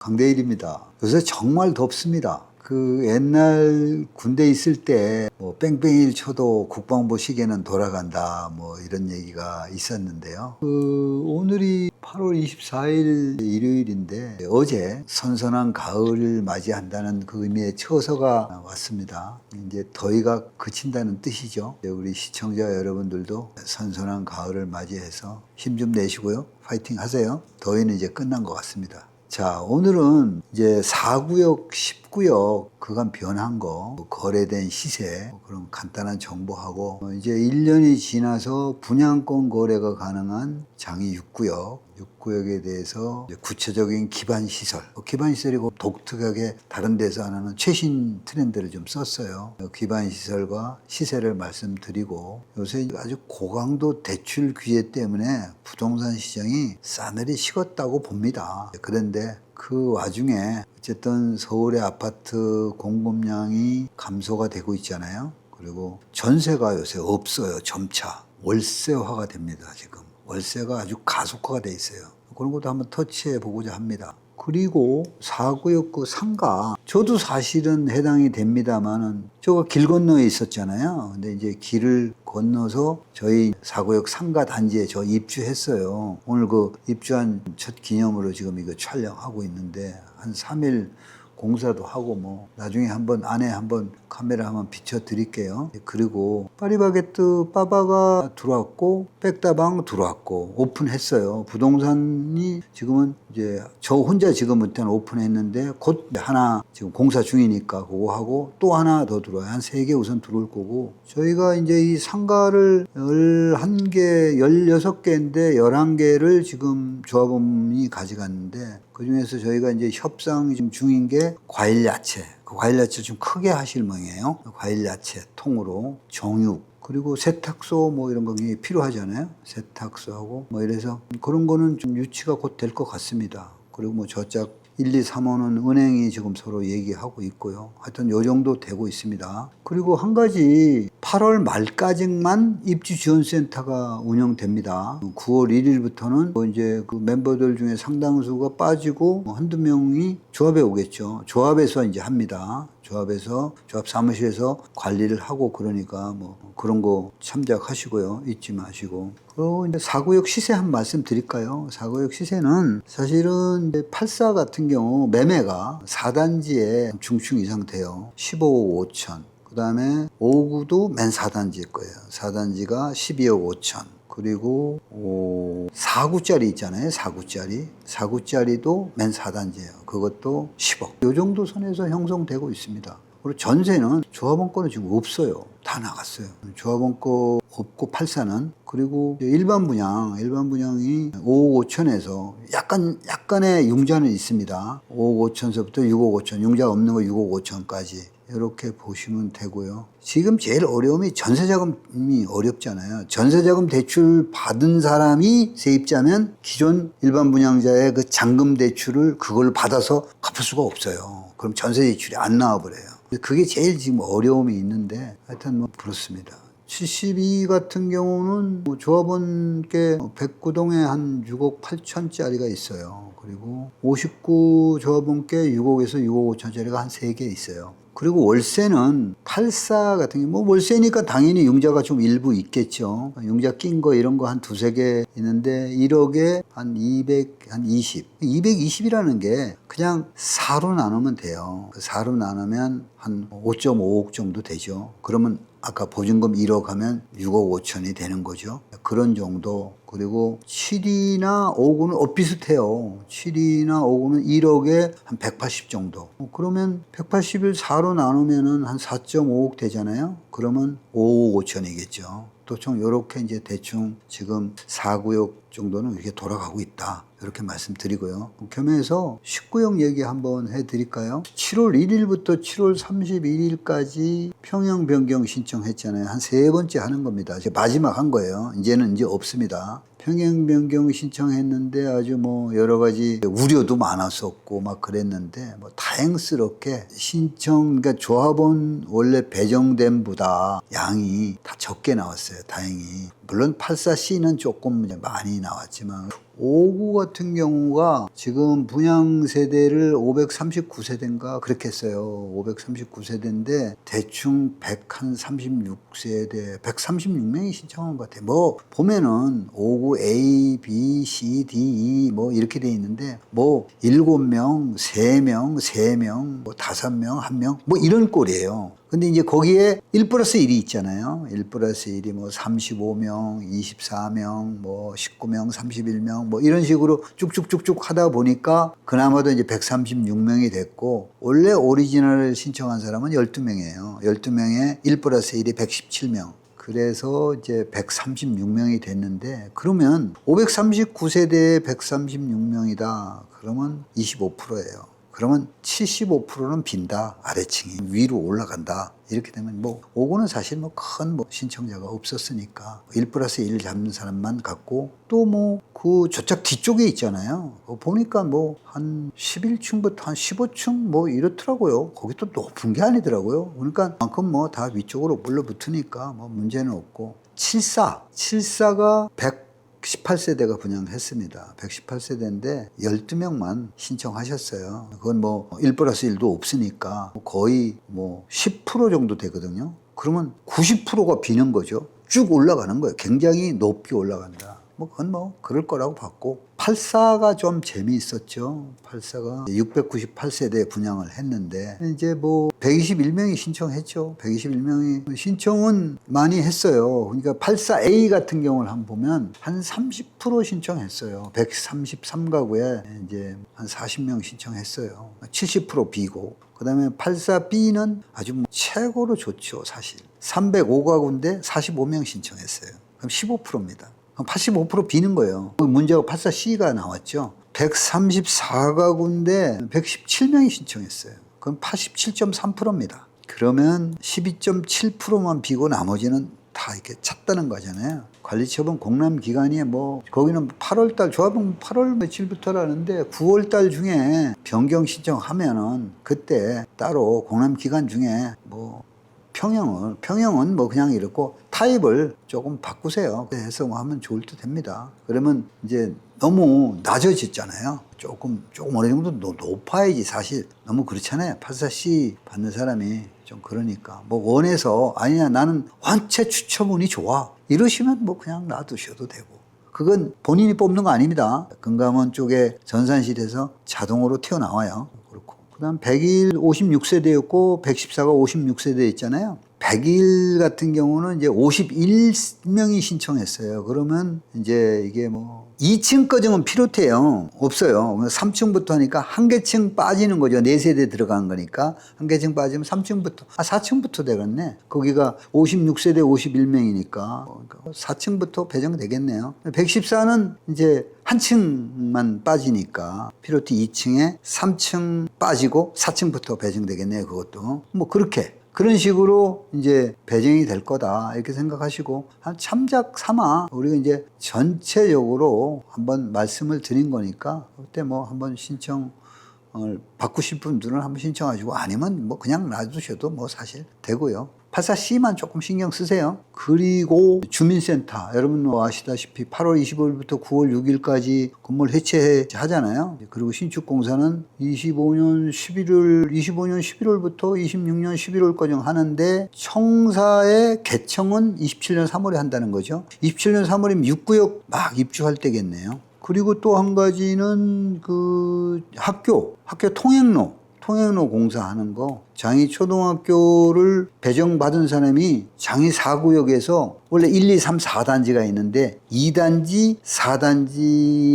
강대일입니다. 요새 정말 덥습니다. 그 옛날 군대 있을 때 뭐 뺑뺑이를 쳐도 국방부 시계는 돌아간다 뭐 이런 얘기가 있었는데요. 오늘이 8월 24일 일요일인데 어제 선선한 가을을 맞이한다는 그 의미의 처서가 왔습니다. 이제 더위가 그친다는 뜻이죠. 우리 시청자 여러분들도 선선한 가을을 맞이해서 힘 좀 내시고요. 파이팅 하세요. 더위는 이제 끝난 것 같습니다. 자, 오늘은 이제 4구역, 10구역 그간 변한 거, 거래된 시세, 그런 간단한 정보하고 이제 1년이 지나서 분양권 거래가 가능한 장이 6구역에 대해서 구체적인 기반시설, 기반시설이고 독특하게 다른 데서 안 하는 최신 트렌드를 좀 썼어요. 기반시설과 시세를 말씀드리고, 요새 아주 고강도 대출 규제 때문에 부동산 시장이 싸늘히 식었다고 봅니다. 그런데 그 와중에 어쨌든 서울의 아파트 공급량이 감소가 되고 있잖아요. 그리고 전세가 요새 없어요. 점차 월세화가 됩니다. 지금 월세가 아주 가속화가 돼 있어요. 그런 것도 한번 터치해 보고자 합니다. 그리고 4구역 그 상가, 저도 사실은 해당이 됩니다만은 저거 길 건너에 있었잖아요. 근데 이제 길을 건너서 저희 4구역 상가 단지에 저 입주했어요. 오늘 그 입주한 첫 기념으로 지금 이거 촬영하고 있는데 한 3일 공사도 하고 뭐 나중에 한번 안에 한번 카메라 한번 비춰 드릴게요. 그리고 파리바게뜨 빠바가 들어왔고 백다방 들어왔고 오픈했어요. 부동산이 지금은 이제 저 혼자 지금부터는 오픈했는데 곧 하나 지금 공사 중이니까 그거 하고 또 하나 더 들어와요. 한 3개 우선 들어올 거고, 저희가 이제 이 상가를 11개, 16개인데 11개를 지금 조합원이 가져갔는데, 그 중에서 저희가 이제 협상 지금 중인 게 과일 야채. 그 과일 야채 좀 크게 하실 모양이에요. 과일 야채 통으로 정육, 그리고 세탁소 뭐 이런 거 필요하잖아요. 세탁소하고 뭐 이래서 그런 거는 좀 유치가 곧 될 것 같습니다. 그리고 뭐 저짝 1, 2, 3호는 은행이 지금 서로 얘기하고 있고요. 하여튼 요 정도 되고 있습니다. 그리고 한 가지 8월 말까지만 입주지원센터가 운영됩니다. 9월 1일부터는 뭐 이제 그 멤버들 중에 상당수가 빠지고 뭐 한두 명이 조합에 오겠죠. 조합에서 이제 합니다. 조합에서 조합 사무실에서 관리를 하고, 그러니까 뭐 그런 거 참작하시고요. 잊지 마시고. 그리고 이제 4구역 시세 한 말씀 드릴까요? 4구역 시세는 사실은 84 같은 경우 매매가 4단지에 중층 이상 돼요. 15억 5천. 그 다음에 5구도 맨 4단지일 거예요. 4단지가 12억 5천. 그리고 4구짜리 있잖아요. 4구짜리. 4구짜리도 맨 4단지예요. 그것도 10억. 이 정도 선에서 형성되고 있습니다. 그리고 전세는 조합원 거는 지금 없어요. 다 나갔어요. 조합원 거 없고 84는. 그리고 일반 분양이 5억 5천에서 약간의 융자는 있습니다. 5억 5천서부터 6억 5천, 융자 없는 거 6억 5천까지. 이렇게 보시면 되고요. 지금 제일 어려움이 전세자금이 어렵잖아요. 전세자금 대출 받은 사람이 세입자면 기존 일반 분양자의 그 잔금 대출을 그걸 받아서 갚을 수가 없어요. 그럼 전세 대출이 안 나와버려요. 그게 제일 지금 어려움이 있는데, 하여튼 뭐 그렇습니다. 72 같은 경우는 뭐 조합원께 백구동에 한 6억 8천짜리가 있어요. 그리고 59 조합원께 6억에서 6억 5천짜리가 한 3개 있어요. 그리고 월세는 84 같은 경우, 뭐 월세니까 당연히 융자가 좀 일부 있겠죠. 융자 낀 거 이런 거 한 2-3개 있는데 1억에 한 220. 220이라는 게 그냥 4로 나누면 돼요. 4로 나누면 한 5.5억 정도 되죠. 그러면 아까 보증금 1억 하면 6억 5천이 되는 거죠. 그런 정도. 그리고 7이나 5구는 비슷해요. 7이나 5구는 1억에 한 180 정도. 그러면 180을 4로 나누면은 한 4.5억 되잖아요. 그러면 5억 5천이겠죠. 보통 이렇게 이제 대충 지금 4구역 정도는 이렇게 돌아가고 있다. 이렇게 말씀드리고요. 겸해서 10구역 얘기 한번 해드릴까요? 7월 1일부터 7월 31일까지 평형 변경 신청했잖아요. 한 3번째 하는 겁니다. 이제 마지막 한 거예요. 이제는 이제 없습니다. 평행 변경 신청했는데 아주 뭐 여러 가지 우려도 많았었고 막 그랬는데 뭐 다행스럽게 그러니까 조합원 원래 배정됨보다 양이 다 적게 나왔어요. 다행히. 물론 84C는 조금 많이 나왔지만 59 같은 경우가 지금 분양 세대를 539세대인가 그렇게 했어요. 539세대인데 대충 136세대, 136명이 신청한 것 같아요. 뭐 보면은 59 A, B, C, D, E 뭐 이렇게 돼 있는데 뭐 7명, 3명, 3명, 뭐 5명, 1명 뭐 이런 꼴이에요. 근데 이제 거기에 1+1이 있잖아요. 1+1이 뭐 35명, 24명, 뭐 19명, 31명 뭐 이런 식으로 쭉쭉쭉쭉 하다 보니까 그나마도 이제 136명이 됐고 원래 오리지널을 신청한 사람은 12명이에요. 12명에 1+1이 117명. 그래서 이제 136명이 됐는데 그러면 539세대에 136명이다. 그러면 25%예요. 그러면 75%는 빈다. 아래층이 위로 올라간다. 이렇게 되면 뭐 5구는 사실 뭐 큰 뭐 신청자가 없었으니까 1+1 잡는 사람만 갖고 또 뭐 그 저쪽 뒤쪽에 있잖아요. 보니까 뭐 한 11층부터 한 15층 뭐 이렇더라고요. 거기 또 높은 게 아니더라고요. 그러니까 그만큼 뭐 다 위쪽으로 물러붙으니까 뭐 문제는 없고 74가 118세대가 분양했습니다. 118세대인데 12명만 신청하셨어요. 그건 뭐 1+1도 없으니까 거의 뭐 10% 정도 되거든요. 그러면 90%가 비는 거죠. 쭉 올라가는 거예요. 굉장히 높게 올라간다. 뭐 그건 뭐 그럴 거라고 봤고 84가 좀 재미있었죠. 84가 698세대 분양을 했는데 이제 뭐 121명이 신청했죠. 121명이 신청은 많이 했어요. 그러니까 84A 같은 경우를 한번 보면 한 30% 신청했어요. 133가구에 이제 한 40명 신청했어요. 70% 비고. 그다음에 84B는 아주 최고로 좋죠, 사실. 305가구인데 45명 신청했어요. 그럼 15%입니다. 85% 비는 거예요. 문제가 84C가 나왔죠. 134가구인데 117명이 신청했어요. 그럼 87.3%입니다. 그러면 12.7%만 비고 나머지는 다 이렇게 찼다는 거잖아요. 관리처분 공람기간이 뭐 거기는 8월달 조합은 8월 며칠부터라는데 9월달 중에 변경 신청하면은 그때 따로 공람기간 중에 뭐 평형은 뭐 그냥 이렇고 타입을 조금 바꾸세요. 해서 뭐 하면 좋을 듯 합니다. 그러면 이제 너무 낮아졌잖아요. 조금 어느 정도 높아야지 사실. 너무 그렇잖아요. 84C 받는 사람이 좀 그러니까. 뭐 원해서 아니야 나는 원체 추첨운이 좋아. 이러시면 뭐 그냥 놔두셔도 되고. 그건 본인이 뽑는 거 아닙니다. 금감원 쪽에 전산실에서 자동으로 튀어나와요. 그다음 101 56세대였고 114가 56세대 있잖아요. 101 같은 경우는 이제 51명이 신청했어요. 그러면 이제 이게 뭐 2층 거정은 필요해요. 없어요. 3층부터 하니까 한 개층 빠지는 거죠. 4세대 들어간 거니까 한 개층 빠지면 3층부터 4층부터 되겠네. 거기가 56세대 51명이니까 4층부터 배정되겠네요. 114는 이제 한 층만 빠지니까 필요티 2층에 3층 빠지고 4층부터 배정되겠네요. 그것도 뭐 그렇게 그런 식으로 이제 배정이 될 거다 이렇게 생각하시고 한 참작 삼아 우리가 이제 전체적으로 한번 말씀을 드린 거니까 그때 뭐 한번 신청을 받고 싶은 분들은 한번 신청하시고 아니면 뭐 그냥 놔두셔도 뭐 사실 되고요. 84C만 조금 신경 쓰세요. 그리고 주민센터 여러분 뭐 아시다시피 8월 25일부터 9월 6일까지 건물 해체하잖아요. 그리고 신축공사는 25년 11월부터 26년 11월까지 하는데 청사의 개청은 27년 3월에 한다는 거죠. 27년 3월이면 6구역 막 입주할 때겠네요. 그리고 또 한 가지는 그 학교 통행로 공사하는 거 장희초등학교를 배정받은 사람이 장희 4구역에서 원래 1, 2, 3, 4단지가 있는데 2단지, 4단지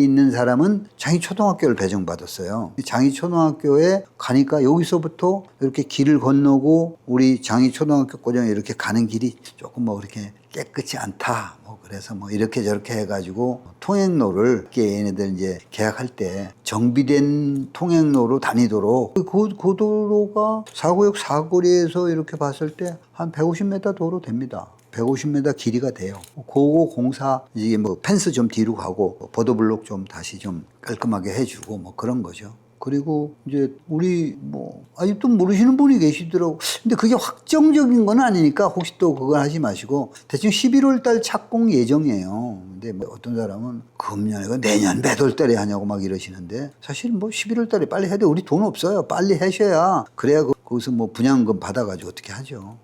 있는 사람은 장희초등학교를 배정받았어요. 장희초등학교에 가니까 여기서부터 이렇게 길을 건너고 우리 장희초등학교 고정에 이렇게 가는 길이 조금 뭐 그렇게 깨끗이 않다. 그래서 뭐 이렇게 저렇게 해가지고 통행로를 얘네들 이제 계약할 때 정비된 통행로로 다니도록 그 도로가 4구역 4거리에서 이렇게 봤을 때 한 150m 도로 됩니다. 150m 길이가 돼요. 그거 공사 이게 뭐 펜스 좀 뒤로 가고 보도블록 좀 다시 좀 깔끔하게 해주고 뭐 그런 거죠. 그리고 이제 우리 뭐 아직도 모르시는 분이 계시더라고. 근데 그게 확정적인 건 아니니까 혹시 또 그건 하지 마시고 대충 11월 달 착공 예정이에요. 근데 뭐 어떤 사람은 금년에 내년 몇 월 달에 하냐고 막 이러시는데 사실 뭐 11월 달에 빨리 해야 돼. 우리 돈 없어요. 빨리 하셔야 그래야 거기서 뭐 분양금 받아가지고 어떻게 하죠.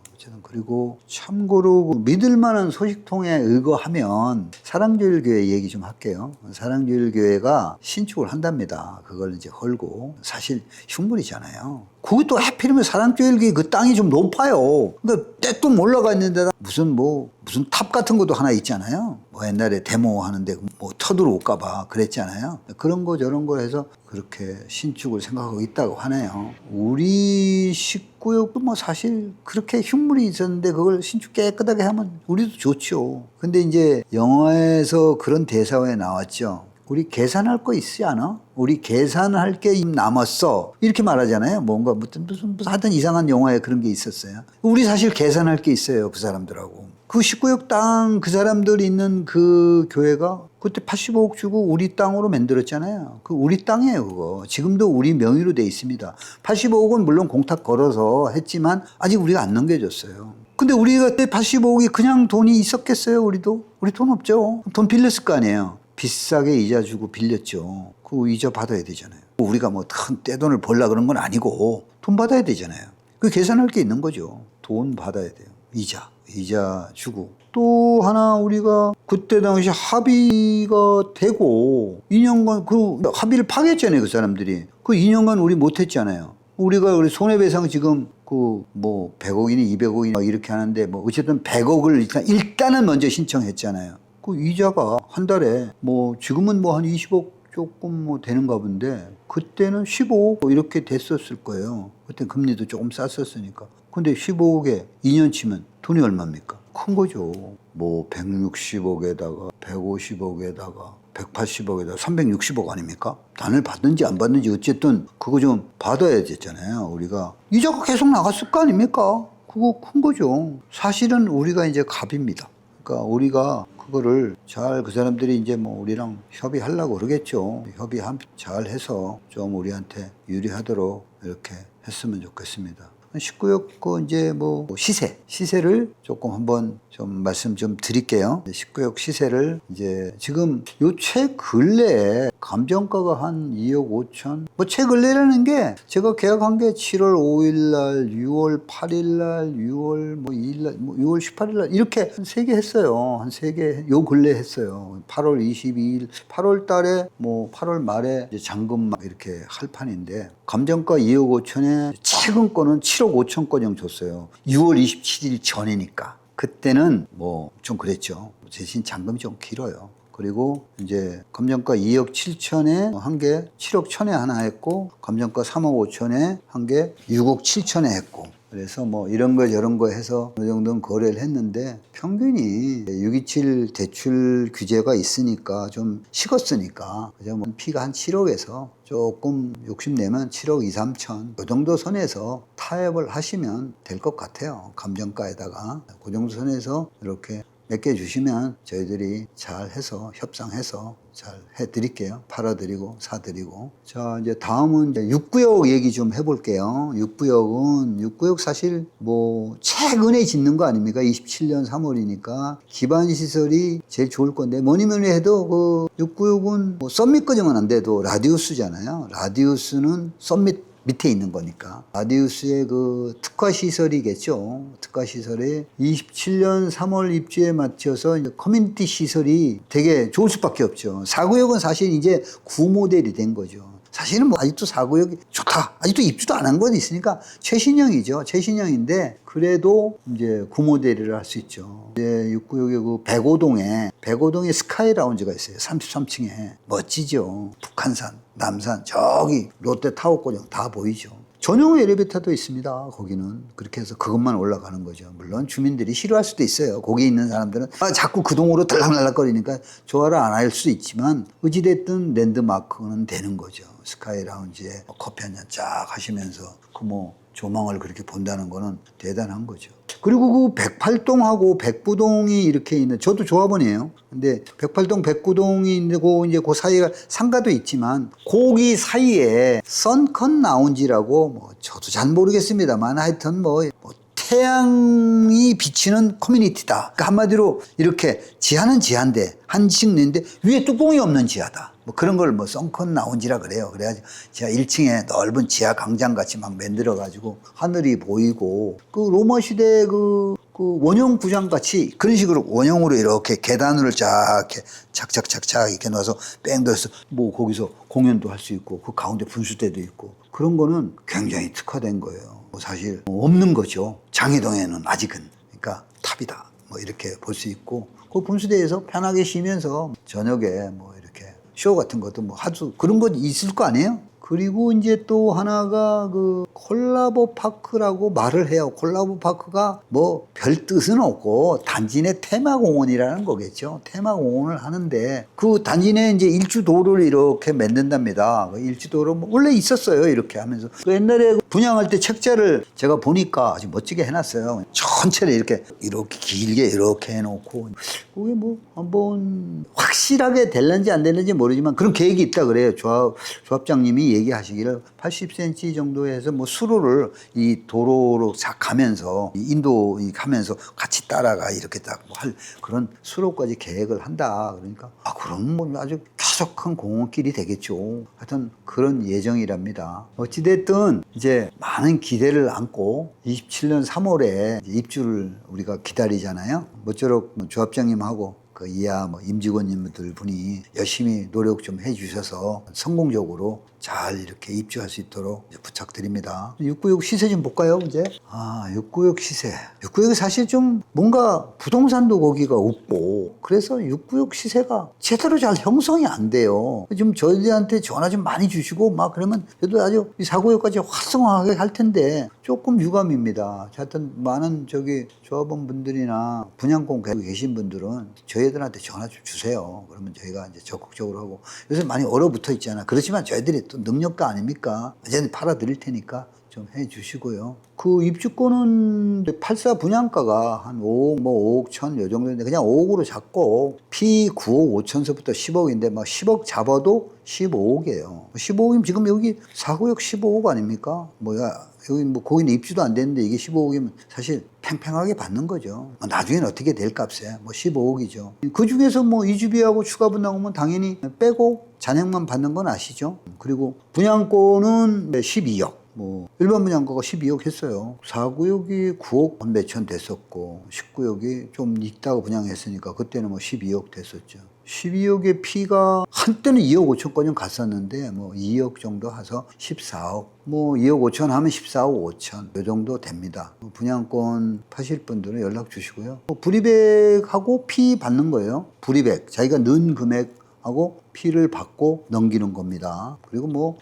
그리고 참고로 믿을 만한 소식통에 의거하면 사랑제일교회 얘기 좀 할게요. 사랑제일교회가 신축을 한답니다. 그걸 이제 헐고 사실 흉물이잖아요. 그것도 하필이면 사랑제일교회 그 땅이 좀 높아요. 그러니까 떼돈 올라가 있는데다 무슨 탑 같은 것도 하나 있잖아요. 뭐 옛날에 데모 하는데 뭐 터들어올까봐 그랬잖아요. 그런 거 저런 거 해서 그렇게 신축을 생각하고 있다고 하네요. 우리 식구역도 뭐 사실 그렇게 흉물이 있었는데 그걸 신축 깨끗하게 하면 우리도 좋죠. 근데 이제 영화에서 그런 대사에 나왔죠. 우리 계산할 거 있지 않아? 우리 계산할 게 남았어. 이렇게 말하잖아요. 뭔가 무슨 하여튼 이상한 영화에 그런 게 있었어요. 우리 사실 계산할 게 있어요. 그 사람들하고. 그 19역 땅 그 사람들이 있는 그 교회가 그때 85억 주고 우리 땅으로 만들었잖아요. 그 우리 땅이에요, 그거. 지금도 우리 명의로 돼 있습니다. 85억은 물론 공탁 걸어서 했지만 아직 우리가 안 넘겨줬어요. 근데 우리가 그때 85억이 그냥 돈이 있었겠어요, 우리도? 우리 돈 없죠. 돈 빌렸을 거 아니에요. 비싸게 이자 주고 빌렸죠. 그 이자 받아야 되잖아요. 우리가 뭐 큰 떼돈을 벌라 그런 건 아니고 돈 받아야 되잖아요. 그 계산할 게 있는 거죠. 돈 받아야 돼요. 이자 주고. 또 하나 우리가 그때 당시 합의가 되고 2년간 그 합의를 파기했잖아요. 그 사람들이. 그 2년간 우리 못했잖아요. 우리가 손해배상 지금 그 뭐 100억이니 200억이니 이렇게 하는데 뭐 어쨌든 100억을 일단은 먼저 신청했잖아요. 그 이자가 한 달에 뭐 지금은 뭐 한 20억 조금 뭐 되는가 본데 그때는 15억 이렇게 됐었을 거예요. 그때 금리도 조금 쌌었으니까. 근데 15억에 2년 치면 돈이 얼마입니까? 큰 거죠. 뭐 160억에다가 150억에다가 180억에다가 360억 아닙니까? 단을 받는지 안 받는지 어쨌든 그거 좀 받아야 됐잖아요. 우리가 이자가 계속 나갔을 거 아닙니까? 그거 큰 거죠. 사실은 우리가 이제 갑입니다. 그러니까 우리가 그거를 잘 그 사람들이 이제 뭐 우리랑 협의하려고 그러겠죠. 협의 잘 해서 좀 우리한테 유리하도록 이렇게 했으면 좋겠습니다. 19역 그 이제 뭐 시세를 조금 한번 좀 말씀 좀 드릴게요. 19역 시세를 이제 지금 요 최근래에 감정가가 한 2억 5천 뭐 최근래라는 게 제가 계약한 게 7월 5일 날 6월 8일 날 6월 뭐 2일 날 뭐 6월 18일 날 이렇게 한 3개 했어요. 한 3개 요 근래 했어요. 8월 22일 8월 달에 뭐 8월 말에 이제 잔금 막 이렇게 할 판인데 감정가 2억 5천에 최근 거는 7억 5천 건형 줬어요. 6월 27일 전이니까. 그때는 뭐 좀 그랬죠. 대신 잔금이 좀 길어요. 그리고 이제 감정가 2억 7천에 한 개 7억 천에 하나 했고 감정가 3억 5천에 한 개 6억 7천에 했고 그래서 뭐 이런 거 저런 거 해서 어느 정도는 거래를 했는데 평균이 627 대출 규제가 있으니까 좀 식었으니까 그죠? 뭐 피가 한 7억에서 조금 욕심내면 7억 2, 3천 그 정도 선에서 타협을 하시면 될 것 같아요. 감정가에다가 그 정도 선에서 이렇게 몇 개 주시면 저희들이 잘 해서 협상해서 잘 해드릴게요. 팔아드리고 사드리고. 자 이제 다음은 이제 6구역 얘기 좀 해볼게요. 6구역 사실 뭐 최근에 짓는 거 아닙니까? 27년 3월이니까 기반시설이 제일 좋을 건데 뭐니 해도 그 6구역은 뭐 썸밋 거정은 안 돼도 라디우스잖아요. 라디우스는 썸밋 밑에 있는 거니까. 라디우스의 그 특화시설이겠죠. 특화시설에 27년 3월 입주에 맞춰서 이제 커뮤니티 시설이 되게 좋을 수밖에 없죠. 4구역은 사실 이제 구모델이 된 거죠. 사실은 뭐 아직도 4구역이 좋다. 아직도 입주도 안 한 건 있으니까 최신형이죠. 최신형인데 그래도 이제 구모델을 할 수 있죠. 이제 6구역의 그 백오동에 스카이 라운지가 있어요. 33층에. 멋지죠. 북한산, 남산, 저기 롯데타워 고정 다 보이죠. 전용 엘리베이터도 있습니다. 거기는. 그렇게 해서 그것만 올라가는 거죠. 물론 주민들이 싫어할 수도 있어요. 거기 있는 사람들은 자꾸 그 동으로 들락날락거리니까 좋아를 안 할 수 있지만 어찌됐든 랜드마크는 되는 거죠. 스카이 라운지에 커피 한 잔 쫙 하시면서 그 뭐 조망을 그렇게 본다는 거는 대단한 거죠. 그리고 그 108동하고 백부동이 이렇게 있는, 저도 조합원이에요. 근데 108동, 백구동이 있고, 이제 그 사이가 상가도 있지만, 거기 사이에 선컨 라운지라고, 뭐, 저도 잘 모르겠습니다만, 하여튼 태양이 비치는 커뮤니티다. 그러니까 한마디로 이렇게 지하는 지하인데, 한식 내인데, 위에 뚜껑이 없는 지하다. 뭐 그런 걸 선컨 라운지라 그래요. 그래가지고 지하 1층에 넓은 지하 광장 같이 막 만들어가지고 하늘이 보이고, 그 로마 시대 그 원형 구장 같이 그런 식으로 원형으로 이렇게 계단을 쫙 이렇게 착착착착 이렇게 놔서 뺑 돌려서 뭐 거기서 공연도 할 수 있고, 그 가운데 분수대도 있고, 그런 거는 굉장히 특화된 거예요. 사실 없는 거죠. 장애동에는 아직은. 그러니까 탑이다. 뭐 이렇게 볼 수 있고, 그 분수대에서 편하게 쉬면서 저녁에 뭐 이렇게 쇼 같은 것도 뭐 하도 그런 거 있을 거 아니에요? 그리고 이제 또 하나가 그 콜라보 파크라고 말을 해요. 콜라보 파크가 뭐 별 뜻은 없고 단지 내 테마공원이라는 거겠죠. 테마공원을 하는데 그 단지 내 이제 일주도로를 이렇게 만든답니다. 그 일주도로 뭐 원래 있었어요. 이렇게 하면서. 그 옛날에 분양할 때 책자를 제가 보니까 아주 멋지게 해놨어요. 전체를 이렇게 길게 이렇게 해놓고, 그게 뭐 한번 확실하게 될는지 안 될는지 모르지만 그런 계획이 있다 그래요. 조합장님이 얘기하시기를 80cm 정도 해서 뭐 수로를 이 도로로 싹 가면서 인도 가면서 같이 따라가 이렇게 딱 뭐 할 그런 수로까지 계획을 한다. 그러니까 그럼 뭐 아주 쾌적한 공원길이 되겠죠. 하여튼 그런 예정이랍니다. 어찌됐든 이제 많은 기대를 안고 27년 3월에 입주를 우리가 기다리잖아요. 모쪼록 조합장님하고 그 이하 임직원님들 분이 열심히 노력 좀 해주셔서 성공적으로 잘 이렇게 입주할 수 있도록 부탁드립니다. 696 시세 좀 볼까요, 이제? 696 시세. 696이 사실 좀 뭔가 부동산도 거기가 없고, 그래서 696 시세가 제대로 잘 형성이 안 돼요. 지금 저희한테 전화 좀 많이 주시고, 막 그러면 그래도 아주 이 496까지 활성화하게 할 텐데, 조금 유감입니다. 하여튼 많은 조합원 분들이나 분양권 가지고 계신 분들은 저희들한테 전화 좀 주세요. 그러면 저희가 이제 적극적으로 하고, 요새 많이 얼어붙어 있잖아. 그렇지만 저희들이 또 능력가 아닙니까? 언제든 팔아드릴 테니까 좀 해주시고요. 그 입주권은 84 분양가가 한 5억, 5억 천 요 정도인데 그냥 5억으로 잡고 P 9억 5천서부터 10억인데 막 10억 잡아도 15억이에요. 15억이면 지금 여기 4구역 15억 아닙니까? 여기 거기는 입주도 안 됐는데 이게 15억이면 사실 팽팽하게 받는 거죠. 나중에는 어떻게 될 값에 15억이죠. 그 중에서 이주비하고 추가 분담금은 당연히 빼고 잔액만 받는 건 아시죠? 그리고 분양권은 12억. 일반 분양가가 12억 했어요. 4구역이 9억 몇천 됐었고, 10구역이 좀 있다가 분양했으니까 그때는 12억 됐었죠. 12억의 피가 한때는 2억 5천까지 갔었는데 2억 정도 해서 14억 2억 5천 하면 14억 5천 요 정도 됩니다. 분양권 파실 분들은 연락 주시고요. 불이백하고 피 받는 거예요. 불이백 자기가 넣은 금액하고 피를 받고 넘기는 겁니다. 그리고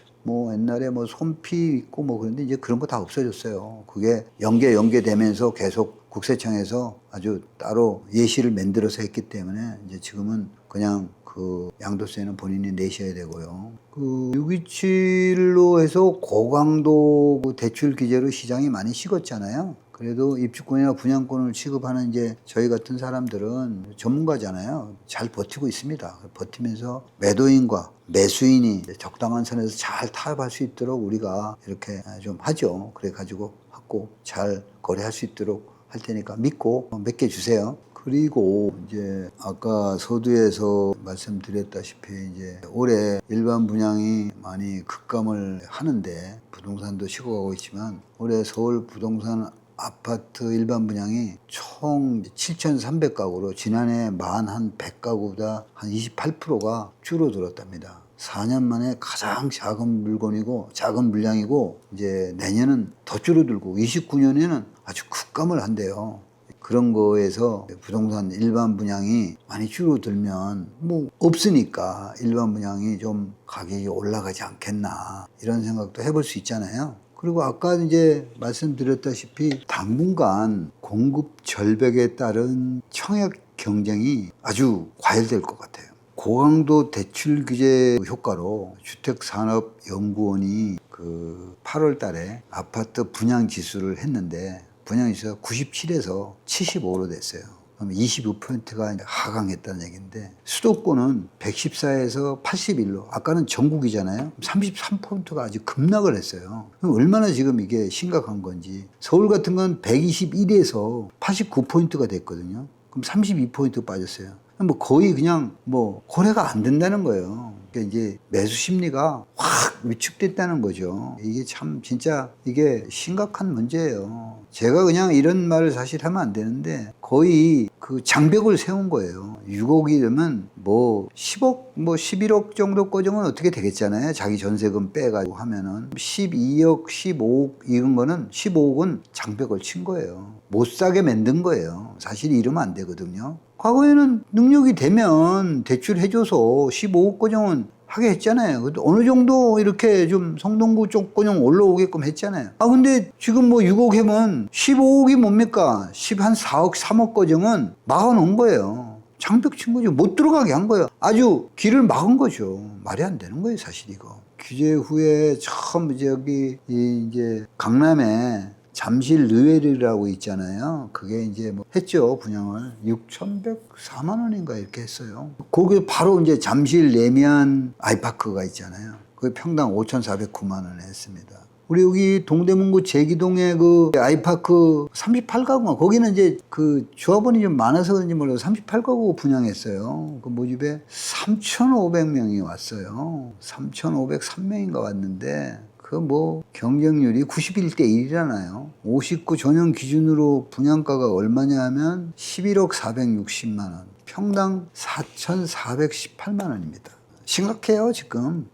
옛날에 손피 있고 그런데 이제 그런 거 다 없어졌어요. 그게 연계되면서 계속 국세청에서 아주 따로 예시를 만들어서 했기 때문에 이제 지금은 그냥 그 양도세는 본인이 내셔야 되고요. 그 627로 해서 고강도 대출 규제로 시장이 많이 식었잖아요. 그래도 입주권이나 분양권을 취급하는 이제 저희 같은 사람들은 전문가잖아요. 잘 버티고 있습니다. 버티면서 매도인과 매수인이 적당한 선에서 잘 타협할 수 있도록 우리가 이렇게 좀 하죠. 그래가지고 하고 잘 거래할 수 있도록 할 테니까 믿고 맡겨주세요. 그리고 이제 아까 서두에서 말씀드렸다시피 이제 올해 일반 분양이 많이 급감을 하는데 부동산도 식어가고 있지만 올해 서울 부동산 아파트 일반 분양이 총 7,300가구로 지난해 만 한 100가구보다 한 28%가 줄어들었답니다. 4년 만에 가장 작은 물건이고 작은 물량이고 이제 내년은 더 줄어들고 29년에는 아주 급감을 한대요. 그런 거에서 부동산 일반 분양이 많이 줄어들면 없으니까 일반 분양이 좀 가격이 올라가지 않겠나 이런 생각도 해볼 수 있잖아요. 그리고 아까 이제 말씀드렸다시피 당분간 공급 절벽에 따른 청약 경쟁이 아주 과열될 것 같아요. 고강도 대출 규제 효과로 주택산업연구원이 그 8월 달에 아파트 분양 지수를 했는데 분양 지수가 97에서 75로 됐어요. 그럼 25%가 하강했다는 얘기인데 수도권은 114에서 81로 아까는 전국이잖아요. 33%가 아주 급락을 했어요. 그럼 얼마나 지금 이게 심각한 건지. 서울 같은 건 121에서 89%가 됐거든요. 그럼 32% 빠졌어요. 뭐 거의 그냥 뭐 거래가 안 된다는 거예요. 그러니까 이제 매수 심리가 확 위축됐다는 거죠. 이게 참 진짜 이게 심각한 문제예요. 제가 그냥 이런 말을 사실 하면 안 되는데 거의 그 장벽을 세운 거예요. 6억이면 뭐 10억 뭐 11억 정도 꺼정은 어떻게 되겠잖아요. 자기 전세금 빼가지고 하면은 12억 15억 이런 거는 15억은 장벽을 친 거예요. 못 사게 만든 거예요. 사실 이러면 안 되거든요. 과거에는 능력이 되면 대출해줘서 15억 꺼정은 하게 했잖아요. 어느 정도 이렇게 좀 성동구 쪽 꺼정 올라오게끔 했잖아요. 근데 지금 뭐 6억 하면 15억이 뭡니까? 4억, 3억 꺼정은 막아놓은 거예요. 장벽 친 거죠. 못 들어가게 한 거예요. 아주 길을 막은 거죠. 말이 안 되는 거예요, 사실 이거. 규제 후에 처음 이제 강남에 잠실 르웨르라고 있잖아요. 그게 이제 뭐 했죠. 분양을 6,104만 원인가 이렇게 했어요. 거기 바로 이제 잠실 레미안 아이파크가 있잖아요. 그 평당 5,409만 원에 했습니다. 우리 여기 동대문구 제기동에 그 아이파크 38가구가 거기는 이제 그 조합원이 좀 많아서 그런지 몰라도 38가구 분양했어요. 그 모집에 3,500명이 왔어요. 3,503명인가 왔는데 그 뭐 경쟁률이 91대 1이잖아요. 59 전용 기준으로 분양가가 얼마냐 하면 11억 460만 원. 평당 4,418만 원입니다. 심각해요, 지금.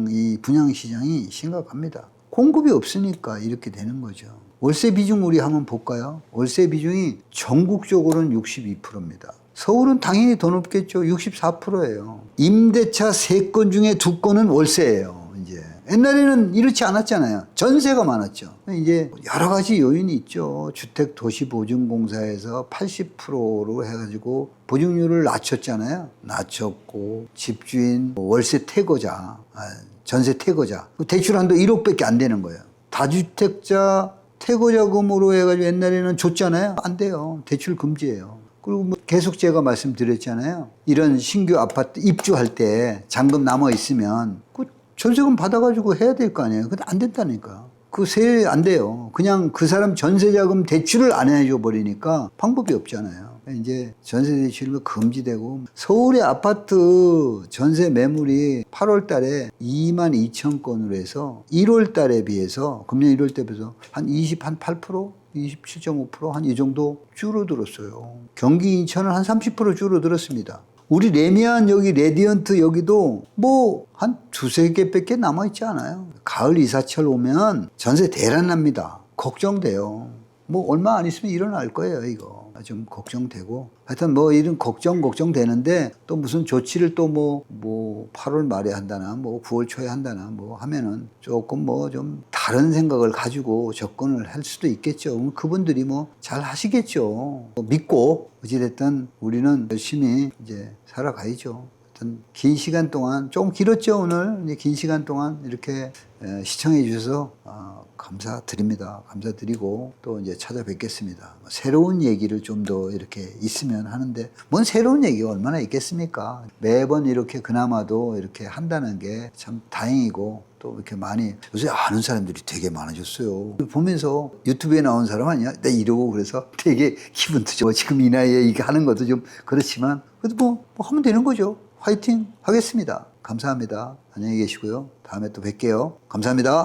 이 분양 시장이 심각합니다. 공급이 없으니까 이렇게 되는 거죠. 월세 비중 우리 한번 볼까요? 월세 비중이 전국적으로는 62%입니다. 서울은 당연히 더 높겠죠. 64%예요. 임대차 3건 중에 2건은 월세예요. 이제 옛날에는 이렇지 않았잖아요. 전세가 많았죠. 이제 여러 가지 요인이 있죠. 주택도시보증공사에서 80%로 해가지고 보증률을 낮췄잖아요. 낮췄고 집주인 월세 태거자, 전세 태거자 대출 한도 1억밖에 안 되는 거예요. 다주택자 태거자금으로 해가지고 옛날에는 줬잖아요. 안 돼요. 대출 금지예요. 그리고 뭐 계속 제가 말씀드렸잖아요. 이런 신규 아파트 입주할 때 잔금 남아 있으면 그 전세금 받아가지고 해야 될 거 아니에요. 근데 안 된다니까. 그 세율 안 돼요. 그냥 그 사람 전세자금 대출을 안 해줘 버리니까 방법이 없잖아요. 이제 전세 대출이 금지되고 서울의 아파트 전세 매물이 8월 달에 2만 2천 건으로 해서 1월 달에 비해서 금년 1월 달에 비해서 한 8%? 27.5% 한 이 정도 줄어들었어요. 경기 인천은 한 30% 줄어들었습니다. 우리 레미안 여기 레디언트 여기도 뭐 한 2-3개밖에 남아있지 않아요. 가을 이사철 오면 전세 대란 납니다. 걱정돼요. 뭐 얼마 안 있으면 일어날 거예요, 이거. 좀 걱정되고. 하여튼 뭐 이런 걱정되는데 또 무슨 조치를 또 뭐 8월 말에 한다나 뭐 9월 초에 한다나 뭐 하면은 조금 뭐 좀 다른 생각을 가지고 접근을 할 수도 있겠죠. 그분들이 뭐 잘 하시겠죠. 믿고 어찌됐든 우리는 열심히 이제 살아가야죠. 긴 시간 동안, 좀 길었죠, 오늘. 이제 긴 시간 동안 이렇게 시청해 주셔서 감사드립니다. 감사드리고 또 이제 찾아뵙겠습니다. 새로운 얘기를 좀 더 이렇게 있으면 하는데, 뭔 새로운 얘기가 얼마나 있겠습니까? 매번 이렇게 그나마도 이렇게 한다는 게 참 다행이고, 또 이렇게 많이 요새 아는 사람들이 되게 많아졌어요. 보면서 유튜브에 나온 사람 아니야? 나 이러고 그래서 되게 기분도 좋아. 지금 이 나이에 이게 하는 것도 좀 그렇지만, 그래도 뭐 하면 되는 거죠. 화이팅 하겠습니다. 감사합니다. 안녕히 계시고요. 다음에 또 뵐게요. 감사합니다.